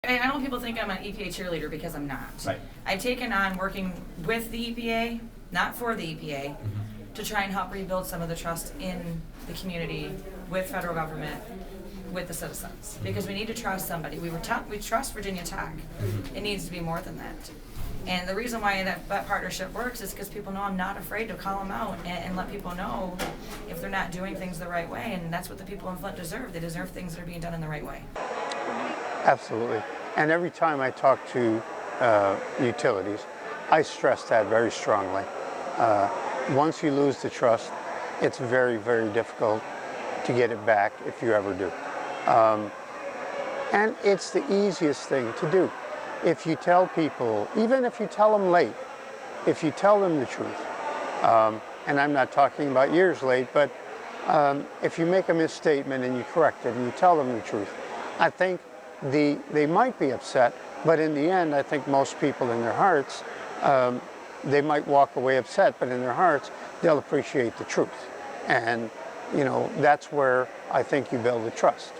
I don't want people to think I'm an EPA cheerleader because I'm not. Right. I've taken on working with the EPA, not for the EPA, to try and help rebuild some of the trust in the community, with federal government, with the citizens. Because we need to trust somebody. We trust Virginia Tech. It needs to be more than that. And the reason why that partnership works is because people know I'm not afraid to call them out and let people know if they're not doing things the right way. And that's what the people in Flint deserve. They deserve things that are being done in the right way. Absolutely. And every time I talk to utilities, I stress that very strongly. Once you lose the trust, it's very, very difficult to get it back if you ever do. And it's the easiest thing to do. If you tell people, even if you tell them late, if you tell them the truth, and I'm not talking about years late, but if you make a misstatement and you correct it and you tell them the truth, I think they might be upset, but in the end, I think most people in their hearts, they might walk away upset, but in their hearts, they'll appreciate the truth. And, you know, that's where I think you build the trust.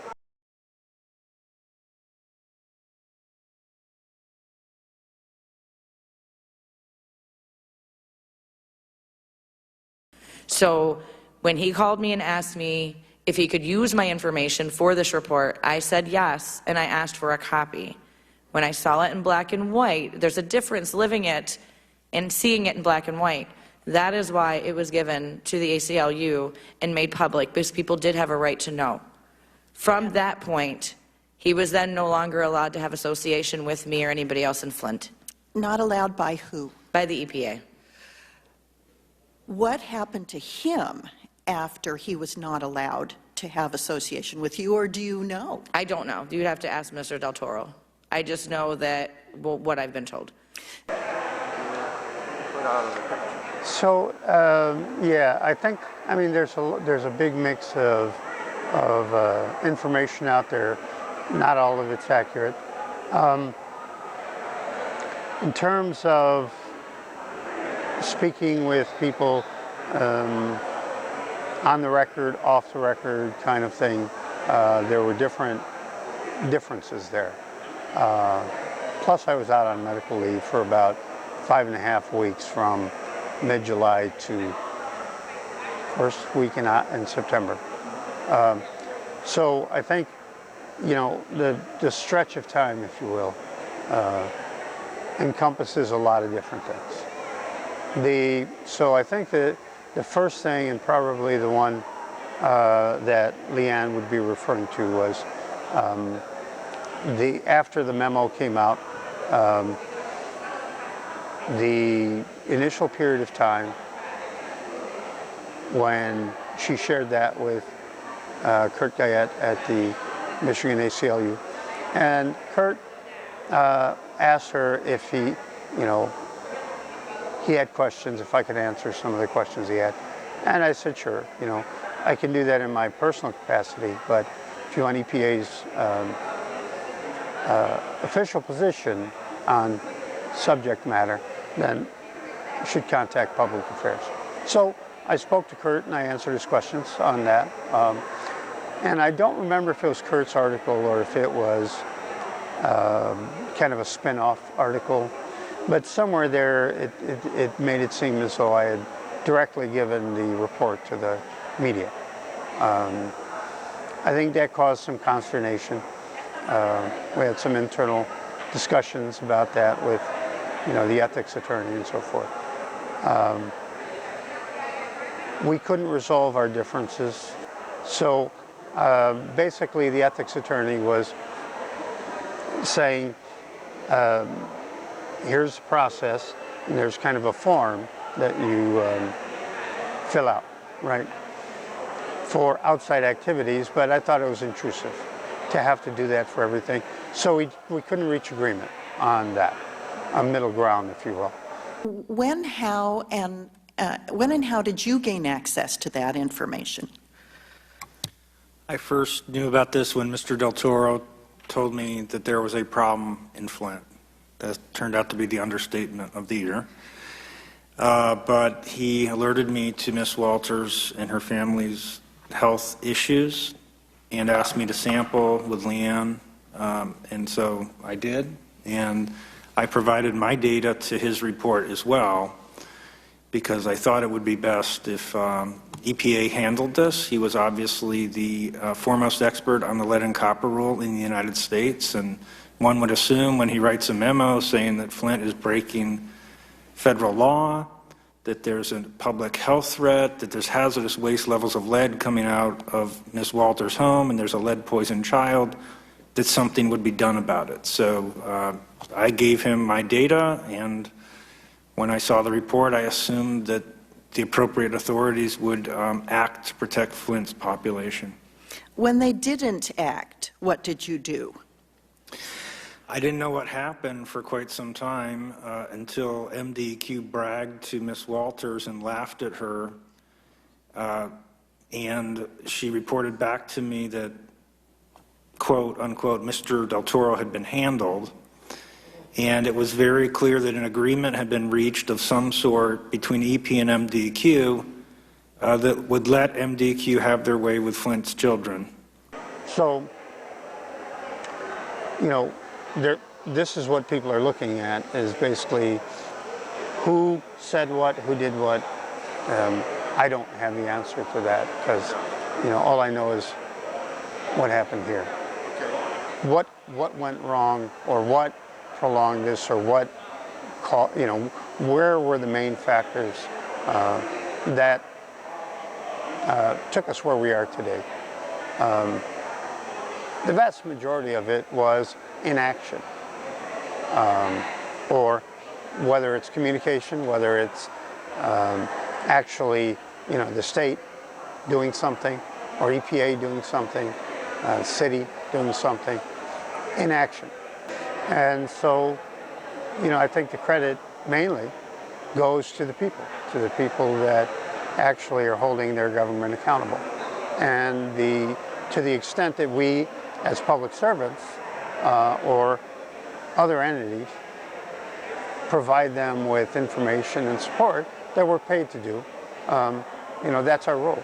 So when he called me and asked me if he could use my information for this report, I said yes, and I asked for a copy. When I saw it in black and white, there's a difference living it and seeing it in black and white. That is why it was given to the ACLU and made public, because people did have a right to know. From that point, he was then no longer allowed to have association with me or anybody else in Flint. Not allowed by who? By the EPA. What happened to him after he was not allowed to have association with you, or do you know? I don't know. You'd have to ask Mr. Del Toral. I just know that, well, what I've been told. So, yeah, I think, I mean, there's a big mix of information out there. Not all of it's accurate. In terms of speaking with people on the record, off the record kind of thing, there were differences there. Plus I was out on medical leave for about 5.5 weeks from mid-July to first week in September. So I think, you know, the stretch of time, if you will, encompasses a lot of different things. So I think that the first thing, and probably the one that Leanne would be referring to, was after the memo came out, the initial period of time when she shared that with Kurt Guyette at the Michigan ACLU, and Kurt asked her if he had questions, if I could answer some of the questions he had. And I said, sure, you know, I can do that in my personal capacity, but if you want EPA's official position on subject matter, then you should contact Public Affairs. So I spoke to Kurt and I answered his questions on that. And I don't remember if it was Kurt's article or if it was kind of a spin-off article. But somewhere there, it made it seem as though I had directly given the report to the media. I think that caused some consternation. We had some internal discussions about that with, you know, the ethics attorney and so forth. We couldn't resolve our differences. So basically, the ethics attorney was saying, here's the process, and there's kind of a form that you fill out, right, for outside activities, but I thought it was intrusive to have to do that for everything. So we couldn't reach agreement on that, a middle ground, if you will. When and how did you gain access to that information? I first knew about this when Mr. Del Toro told me that there was a problem in Flint. That turned out to be the understatement of the year. But he alerted me to Miss Walters and her family's health issues and asked me to sample with Leanne And so I did, and I provided my data to his report as well, because I thought it would be best if EPA handled this. He was obviously the foremost expert on the lead and copper rule in the United States, and one would assume when he writes a memo saying that Flint is breaking federal law, that there's a public health threat, that there's hazardous waste levels of lead coming out of Ms. Walters' home, and there's a lead-poisoned child, that something would be done about it. So I gave him my data, and when I saw the report, I assumed that the appropriate authorities would act to protect Flint's population. When they didn't act, what did you do? I didn't know what happened for quite some time until MDEQ bragged to Ms. Walters and laughed at her, and she reported back to me that, quote, unquote, Mr. Del Toro had been handled, and it was very clear that an agreement had been reached of some sort between EP and MDEQ that would let MDEQ have their way with Flint's children. So, you know, this is what people are looking at, is basically who said what, who did what. I don't have the answer to that, because, you know, all I know is what happened here. What went wrong, or what prolonged this, or what, you know, where were the main factors that took us where we are today? The vast majority of it was inaction, or whether it's communication, whether it's actually, you know, the state doing something, or EPA doing something, city doing something, inaction. And so, you know, I think the credit mainly goes to the people that actually are holding their government accountable. And to the extent that we, as public servants or other entities, provide them with information and support that we're paid to do, you know, that's our role.